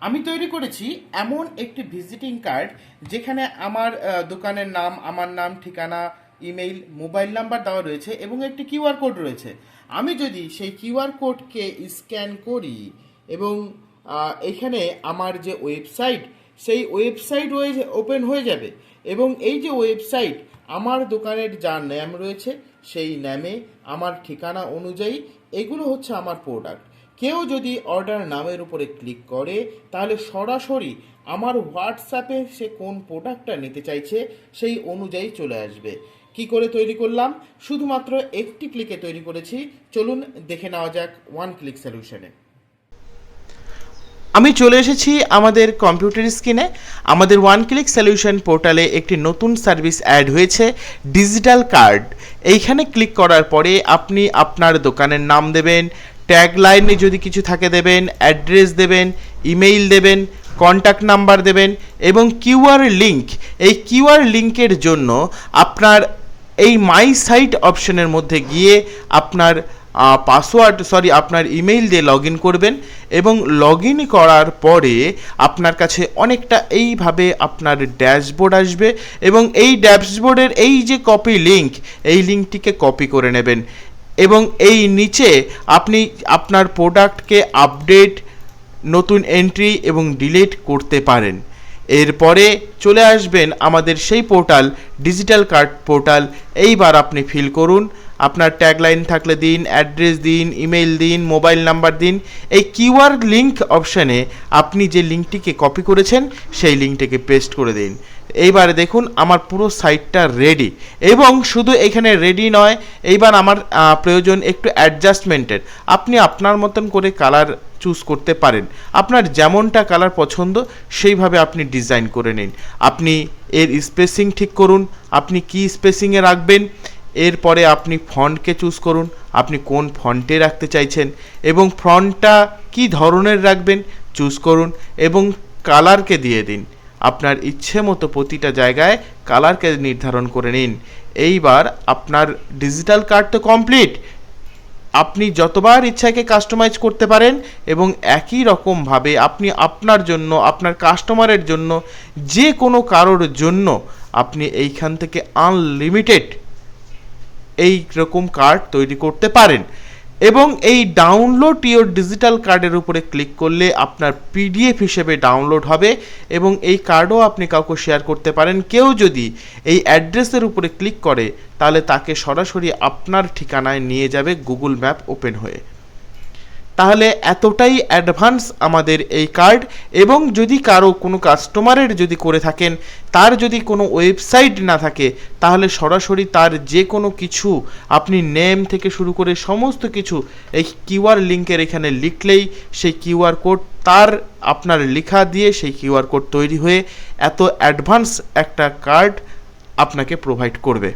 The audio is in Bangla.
আমি তৈরি করেছি এমন একটি ভিজিটিং কার্ড যেখানে আমার দোকানের নাম, আমার নাম, ঠিকানা, ইমেইল, মোবাইল নাম্বার দেওয়া রয়েছে এবং একটি কিউআর কোড রয়েছে। আমি যদি সেই কিউআর কোডকে স্ক্যান করি এবং এখানে আমার যে ওয়েবসাইট, সেই ওয়েবসাইট ওপেন হয়ে যাবে এবং এই যে ওয়েবসাইট, আমার দোকানের যা নাম রয়েছে সেই নামে, আমার ঠিকানা অনুযায়ী এগুলো হচ্ছে আমার প্রোডাক্ট। কেউ যদি অর্ডার নামের উপরে ক্লিক করে তাহলে সরাসরি আমার হোয়াটসঅ্যাপে সে কোন প্রোডাক্টটা নিতে চাইছে সেই অনুযায়ী চলে আসবে। কি করে তৈরি করলাম? শুধুমাত্র একটি ক্লিকে তৈরি করেছি। চলুন দেখে নেওয়া যাক ওয়ান ক্লিক সলিউশনে। আমি চলে এসেছি আমাদের কম্পিউটার স্ক্রিনে। আমাদের ওয়ান ক্লিক সলিউশন পোর্টালে একটি নতুন সার্ভিস অ্যাড হয়েছে, ডিজিটাল কার্ড। এইখানে ক্লিক করার পরে আপনি আপনার দোকানের নাম দেবেন, ট্যাগ লাইনে যদি কিছু থাকে দেবেন, অ্যাড্রেস দেবেন, ইমেইল দেবেন, কন্ট্যাক্ট নাম্বার দেবেন এবং কিউআর লিঙ্ক। এই কিউআর লিঙ্কের জন্য আপনার এই মাই সাইট অপশনের মধ্যে গিয়ে আপনার আপনার ইমেইল দিয়ে লগ ইন করবেন এবং লগ ইন করার পরে আপনার কাছে অনেকটা এইভাবে আপনার ড্যাশবোর্ড আসবে এবং এই ড্যাশবোর্ডের এই যে কপি লিঙ্ক, এই লিঙ্কটিকে কপি করে নেবেন এবং এই নিচে আপনি আপনার প্রোডাক্টকে আপডেট, নতুন এন্ট্রি এবং ডিলিট করতে পারেন। এরপরে চলে আসবেন আমাদের সেই পোর্টাল, ডিজিটাল কার্ড পোর্টাল। এইবার আপনি ফিল করুন, আপনার ট্যাগলাইন থাকলে দিন, অ্যাড্রেস দিন, ইমেইল দিন, মোবাইল নাম্বার দিন। এই কিউআর লিঙ্ক অপশানে আপনি যে লিঙ্কটিকে কপি করেছেন সেই লিঙ্কটিকে পেস্ট করে দিন। এইবারে দেখুন আমার পুরো সাইটটা রেডি এবং শুধু এখানে রেডি নয়, এইবার আমার প্রয়োজন একটু অ্যাডজাস্টমেন্টের। আপনি আপনার মতন করে কালার চুজ করতে পারেন, আপনার যেমনটা কালার পছন্দ সেইভাবে আপনি ডিজাইন করে নিন। আপনি এর স্পেসিং ঠিক করুন, আপনি কি স্পেসিংয়ে রাখবেন। এরপরে আপনি ফন্টকে চুজ করুন, আপনি কোন ফন্টে রাখতে চাইছেন এবং ফন্টটা কি ধরনের রাখবেন চুজ করুন এবং কালারকে দিয়ে দিন। আপনার ইচ্ছে মতো প্রতিটা জায়গায় কালারকে নির্ধারণ করে নিন। এইবার আপনার ডিজিটাল কার্ড তো কমপ্লিট। আপনি যতবার ইচ্ছাকে কাস্টমাইজ করতে পারেন এবং একই রকমভাবে আপনি আপনার জন্য, আপনার কাস্টমারের জন্য, যে কোনো কারোর জন্য আপনি এইখান থেকে আনলিমিটেড এই রকম কার্ড তৈরি করতে পারেন। এবং এই ডাউনলোড ইওর ডিজিটাল কার্ডের উপরে ক্লিক করলে আপনার পিডিএফ হিসেবে ডাউনলোড হবে এবং এই কার্ডও আপনি কাউকে শেয়ার করতে পারেন। কেউ যদি এই অ্যাড্রেসের উপরে ক্লিক করে তাহলে তাকে সরাসরি আপনার ঠিকানায় নিয়ে যাবে গুগল ম্যাপ ওপেন হয়ে। তাহলে এতটাই অ্যাডভান্স আমাদের এই কার্ড। এবং যদি কারো কোনো কাস্টমারের যদি করে থাকেন, তার যদি কোনো ওয়েবসাইট না থাকে, তাহলে সরাসরি তার যে কোনো কিছু আপনি নেম থেকে শুরু করে সমস্ত কিছু এই কিউআর লিঙ্কের এখানে লিখলেই সেই কিউআর কোড তার আপনার লেখা দিয়ে সেই কিউআর কোড তৈরি হয়ে এত অ্যাডভান্স একটা কার্ড আপনাকে প্রোভাইড করবে।